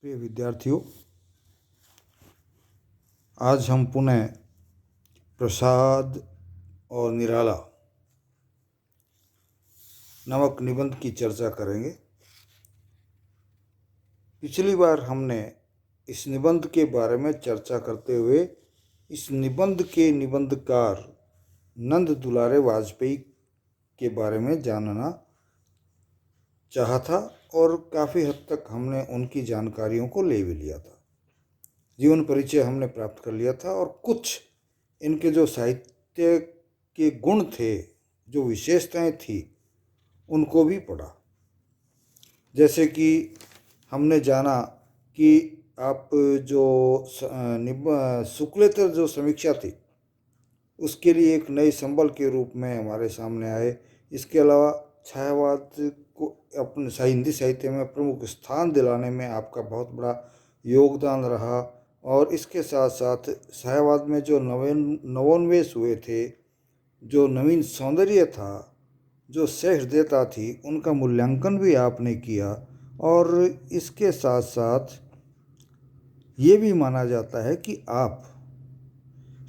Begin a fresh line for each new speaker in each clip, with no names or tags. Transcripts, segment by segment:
प्रिय विद्यार्थियों, आज हम पुनः प्रसाद और निराला नामक निबंध की चर्चा करेंगे। पिछली बार हमने इस निबंध के बारे में चर्चा करते हुए इस निबंध के निबंधकार नंद दुलारे वाजपेयी के बारे में जानना चाहा था और काफ़ी हद तक हमने उनकी जानकारियों को ले भी लिया था। जीवन परिचय हमने प्राप्त कर लिया था और कुछ इनके जो साहित्य के गुण थे, जो विशेषताएं थी, उनको भी पढ़ा। जैसे कि हमने जाना कि आप जो शुक्लेतर जो समीक्षा थी उसके लिए एक नए संबल के रूप में हमारे सामने आए। इसके अलावा छायावाद को अपने हिंदी साहित्य में प्रमुख स्थान दिलाने में आपका बहुत बड़ा योगदान रहा और इसके साथ साथ छायावाद में जो नवोन्मेष हुए थे, जो नवीन सौंदर्य था, जो सहृदयता थी, उनका मूल्यांकन भी आपने किया। और इसके साथ साथ ये भी माना जाता है कि आप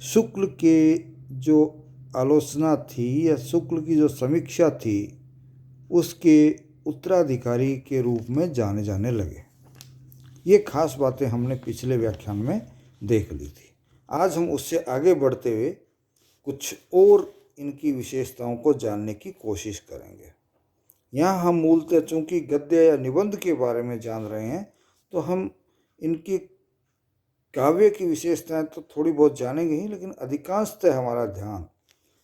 शुक्ल के जो आलोचना थी या शुक्ल की जो समीक्षा थी उसके उत्तराधिकारी के रूप में जाने जाने लगे। ये खास बातें हमने पिछले व्याख्यान में देख ली थी। आज हम उससे आगे बढ़ते हुए कुछ और इनकी विशेषताओं को जानने की कोशिश करेंगे। यहाँ हम मूलतः चूँकि गद्य या निबंध के बारे में जान रहे हैं तो हम इनकी काव्य की विशेषताएं तो थोड़ी बहुत जानेंगे ही, लेकिन अधिकांशतः हमारा ध्यान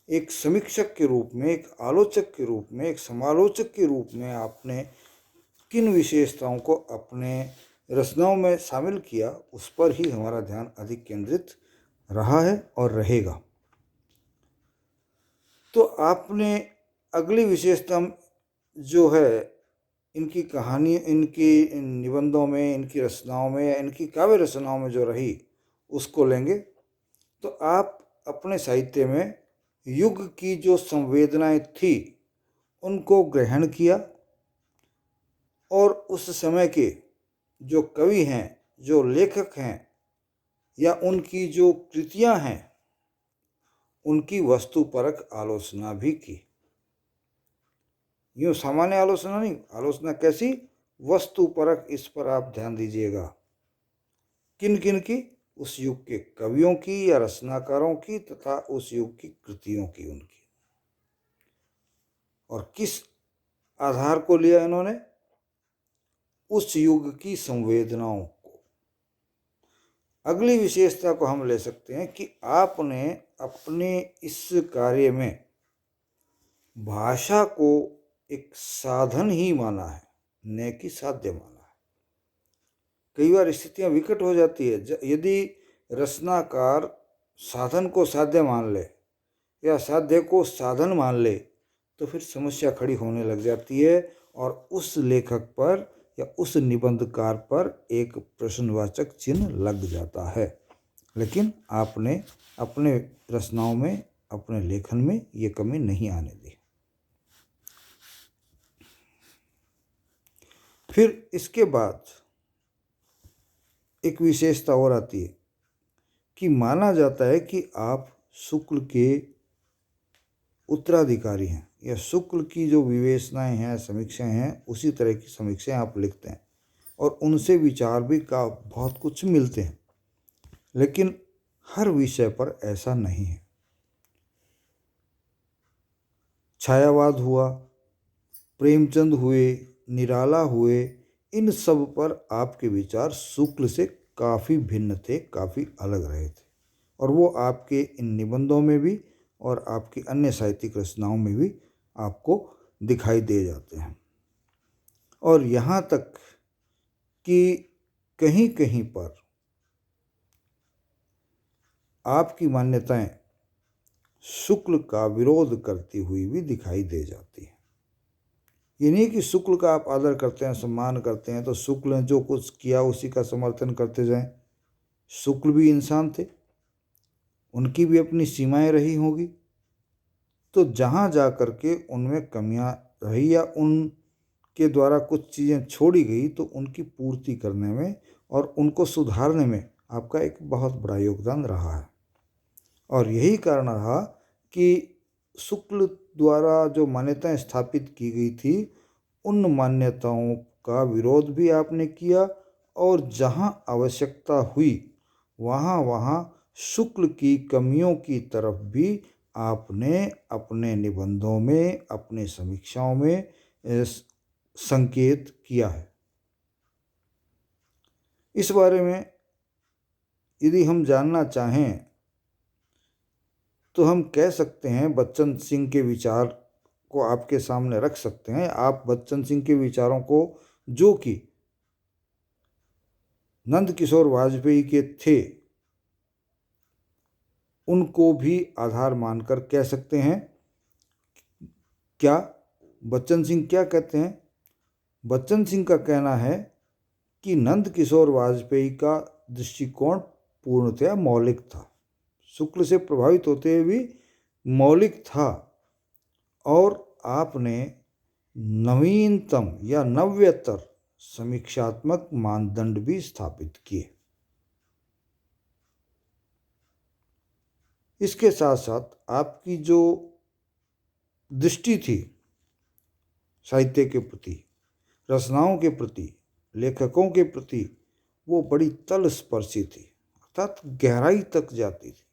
एक समीक्षक के रूप में, एक आलोचक के रूप में, एक समालोचक के रूप में आपने किन विशेषताओं को अपने रचनाओं में शामिल किया, उस पर ही हमारा ध्यान अधिक केंद्रित रहा है और रहेगा। तो आपने अगली विशेषता जो है इनकी कहानी, इनकी निबंधों में, इनकी रचनाओं में या इनकी काव्य रचनाओं में जो रही उसको लेंगे। तो आप अपने साहित्य में युग की जो संवेदनाएं थी उनको ग्रहण किया और उस समय के जो कवि हैं, जो लेखक हैं या उनकी जो कृतियां हैं, उनकी वस्तुपरक आलोचना भी की। यूँ सामान्य आलोचना नहीं, आलोचना कैसी? वस्तुपरक। इस पर आप ध्यान दीजिएगा। किन किन की? उस युग के कवियों की या रचनाकारों की तथा उस युग की कृतियों की, उनकी। और किस आधार को लिया इन्होंने? उस युग की संवेदनाओं को। अगली विशेषता को हम ले सकते हैं कि आपने अपने इस कार्य में भाषा को एक साधन ही माना है, न कि साध्य माना है। कई बार स्थितियां विकट हो जाती है। यदि रचनाकार साधन को साध्य मान ले या साध्य को साधन मान ले तो फिर समस्या खड़ी होने लग जाती है और उस लेखक पर या उस निबंधकार पर एक प्रश्नवाचक चिन्ह लग जाता है। लेकिन आपने अपने रचनाओं में, अपने लेखन में ये कमी नहीं आने दी। फिर इसके बाद एक विशेषता और आती है कि माना जाता है कि आप शुक्ल के उत्तराधिकारी हैं या शुक्ल की जो विवेचनाएं हैं, समीक्षाएं हैं, उसी तरह की समीक्षाएं आप लिखते हैं और उनसे विचार भी का बहुत कुछ मिलते हैं। लेकिन हर विषय पर ऐसा नहीं है। छायावाद हुआ, प्रेमचंद हुए, निराला हुए, इन सब पर आपके विचार शुक्ल से काफ़ी भिन्न थे, काफ़ी अलग रहे थे और वो आपके इन निबंधों में भी और आपकी अन्य साहित्यिक रचनाओं में भी आपको दिखाई दे जाते हैं। और यहाँ तक कि कहीं कहीं पर आपकी मान्यताएं शुक्ल का विरोध करती हुई भी दिखाई दे जाती है। ये नहीं कि शुक्ल का आप आदर करते हैं, सम्मान करते हैं तो शुक्ल ने जो कुछ किया उसी का समर्थन करते जाएं। शुक्ल भी इंसान थे, उनकी भी अपनी सीमाएं रही होगी। तो जहाँ जा कर के उनमें कमियां रही या उन के द्वारा कुछ चीज़ें छोड़ी गई तो उनकी पूर्ति करने में और उनको सुधारने में आपका एक बहुत बड़ा योगदान रहा है। और यही कारण रहा कि शुक्ल द्वारा जो मान्यताएं स्थापित की गई थी उन मान्यताओं का विरोध भी आपने किया, और जहां आवश्यकता हुई वहां वहां शुक्ल की कमियों की तरफ भी आपने अपने निबंधों में, अपने समीक्षाओं में संकेत किया है। इस बारे में यदि हम जानना चाहें तो हम कह सकते हैं, बच्चन सिंह के विचार को आपके सामने रख सकते हैं। आप बच्चन सिंह के विचारों को, जो कि नंद किशोर वाजपेयी के थे, उनको भी आधार मानकर कह सकते हैं। क्या बच्चन सिंह क्या कहते हैं? बच्चन सिंह का कहना है कि नंद किशोर वाजपेयी का दृष्टिकोण पूर्णतया मौलिक था, शुक्ल से प्रभावित होते हुए भी मौलिक था, और आपने नवीनतम या नव्यतर समीक्षात्मक मानदंड भी स्थापित किए। इसके साथ साथ आपकी जो दृष्टि थी साहित्य के प्रति, रचनाओं के प्रति, लेखकों के प्रति, वो बड़ी तलस्पर्शी थी, अर्थात गहराई तक जाती थी।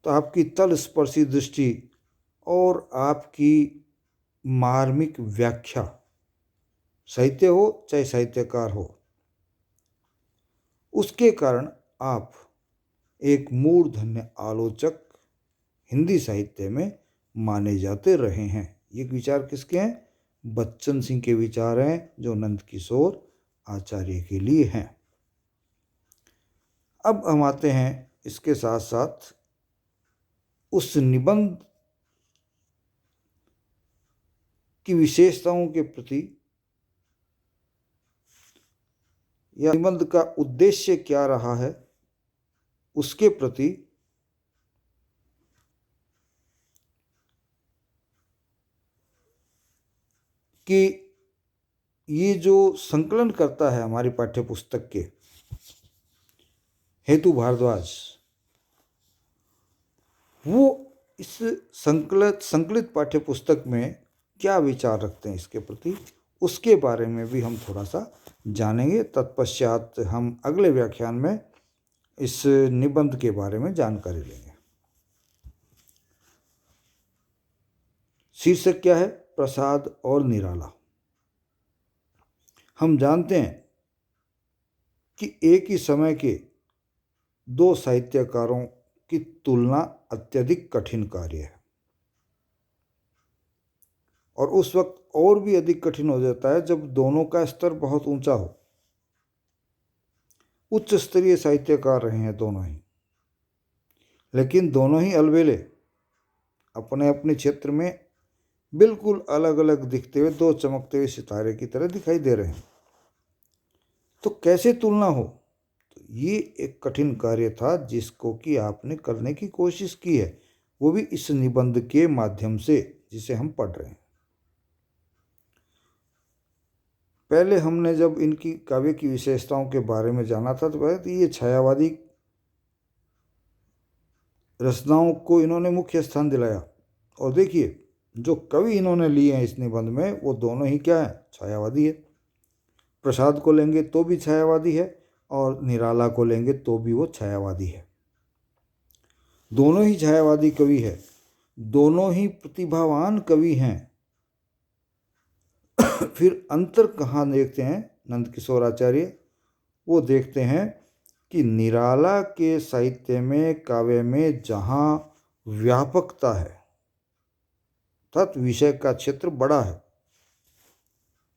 तो आपकी तलस्पर्शी दृष्टि और आपकी मार्मिक व्याख्या, साहित्य हो चाहे साहित्यकार हो, उसके कारण आप एक मूर्धन्य आलोचक हिंदी साहित्य में माने जाते रहे हैं। ये विचार किसके हैं? बच्चन सिंह के विचार हैं, जो नंद किशोर आचार्य के लिए हैं। अब हम आते हैं इसके साथ साथ उस निबंध की विशेषताओं के प्रति, या निबंध का उद्देश्य क्या रहा है उसके प्रति। कि ये जो संकलन करता है हमारी पाठ्य पुस्तक के, हेतु भारद्वाज, वो इस संकलित पाठ्य पुस्तक में क्या विचार रखते हैं इसके प्रति, उसके बारे में भी हम थोड़ा सा जानेंगे। तत्पश्चात हम अगले व्याख्यान में इस निबंध के बारे में जानकारी लेंगे। शीर्षक क्या है? प्रसाद और निराला। हम जानते हैं कि एक ही समय के दो साहित्यकारों की तुलना अत्यधिक कठिन कार्य है, और उस वक्त और भी अधिक कठिन हो जाता है जब दोनों का स्तर बहुत ऊंचा हो। उच्च स्तरीय साहित्यकार रहे हैं दोनों ही, लेकिन दोनों ही अलबेले अपने अपने क्षेत्र में बिल्कुल अलग अलग दिखते हुए दो चमकते हुए सितारे की तरह दिखाई दे रहे हैं। तो कैसे तुलना हो? तो ये एक कठिन कार्य था जिसको कि आपने करने की कोशिश की है, वो भी इस निबंध के माध्यम से जिसे हम पढ़ रहे हैं। पहले हमने जब इनकी काव्य की विशेषताओं के बारे में जाना था तो ये छायावादी रचनाओं को इन्होंने मुख्य स्थान दिलाया। और देखिए, जो कवि इन्होंने लिए हैं इस निबंध में, वो दोनों ही क्या है? छायावादी है। प्रसाद को लेंगे तो भी छायावादी है, और निराला को लेंगे तो भी वो छायावादी है। दोनों ही छायावादी कवि है, दोनों ही प्रतिभावान कवि हैं। फिर अंतर कहाँ देखते हैं नंद किशोर आचार्य? वो देखते हैं कि निराला के साहित्य में, काव्य में जहाँ व्यापकता है, अर्थात विषय का क्षेत्र बड़ा है,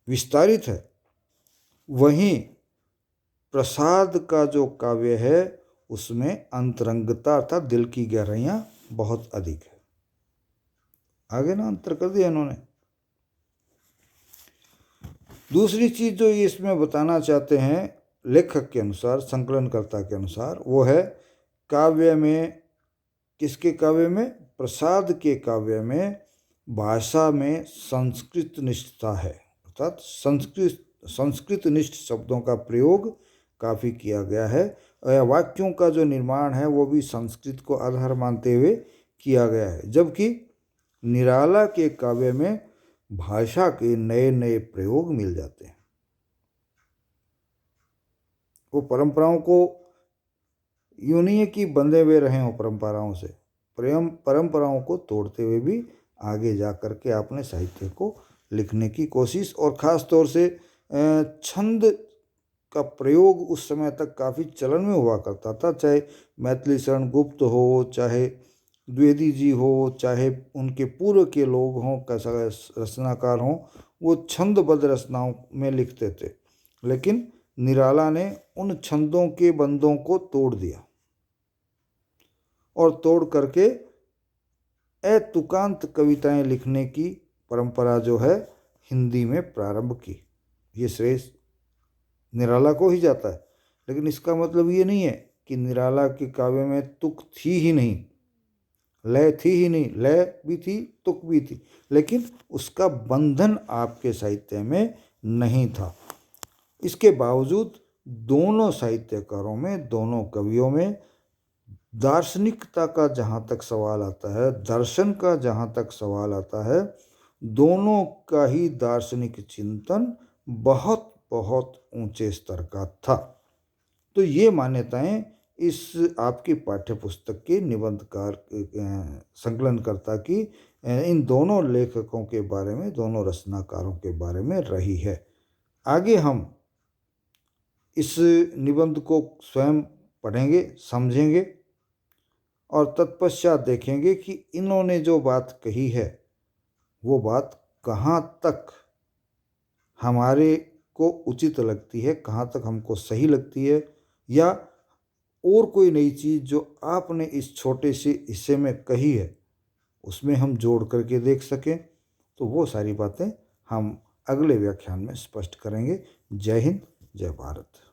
विस्तारित है, वहीं प्रसाद का जो काव्य है उसमें अंतरंगता अर्थात दिल की गहराइयाँ बहुत अधिक है। आगे ना अंतर कर दिया इन्होंने। दूसरी चीज जो ये इसमें बताना चाहते हैं लेखक के अनुसार, संकलनकर्ता के अनुसार, वो है काव्य में, किसके काव्य में? प्रसाद के काव्य में भाषा में संस्कृत निष्ठता है, अर्थात संस्कृत निष्ठ शब्दों का प्रयोग काफ़ी किया गया है। वाक्यों का जो निर्माण है वो भी संस्कृत को आधार मानते हुए किया गया है, जबकि निराला के काव्य में भाषा के नए नए प्रयोग मिल जाते हैं। वो परंपराओं को यूं नहीं है कि बंधे हुए रहे हों परंपराओं से, परंपराओं को तोड़ते हुए भी आगे जा कर के आपने साहित्य को लिखने की कोशिश, और ख़ास तौर से छंद का प्रयोग उस समय तक काफ़ी चलन में हुआ करता था, चाहे मैथिली शरण गुप्त हो, चाहे द्विवेदी जी हो, चाहे उनके पूर्व के लोग हों, कैसा रचनाकार हों, वो छंदबद्ध रचनाओं में लिखते थे। लेकिन निराला ने उन छंदों के बंधों को तोड़ दिया और तोड़ करके तुकांत कविताएं लिखने की परंपरा जो है हिंदी में प्रारंभ की। ये श्रेय निराला को ही जाता है, लेकिन इसका मतलब ये नहीं है कि निराला के काव्य में तुक थी ही नहीं, लय थी ही नहीं, लय भी थी, तुक भी थी, लेकिन उसका बंधन आपके साहित्य में नहीं था। इसके बावजूद दोनों साहित्यकारों में, दोनों कवियों में दार्शनिकता का जहाँ तक सवाल आता है, दर्शन का जहाँ तक सवाल आता है, दोनों का ही दार्शनिक चिंतन बहुत बहुत ऊंचे स्तर का था। तो ये मान्यताएं इस आपकी पाठ्यपुस्तक के निबंधकार संकलनकर्ता की इन दोनों लेखकों के बारे में, दोनों रचनाकारों के बारे में रही है। आगे हम इस निबंध को स्वयं पढ़ेंगे, समझेंगे और तत्पश्चात देखेंगे कि इन्होंने जो बात कही है वो बात कहाँ तक हमारे को उचित लगती है, कहाँ तक हमको सही लगती है, या और कोई नई चीज़ जो आपने इस छोटे से हिस्से में कही है उसमें हम जोड़ करके देख सकें। तो वो सारी बातें हम अगले व्याख्यान में स्पष्ट करेंगे। जय हिंद, जय भारत।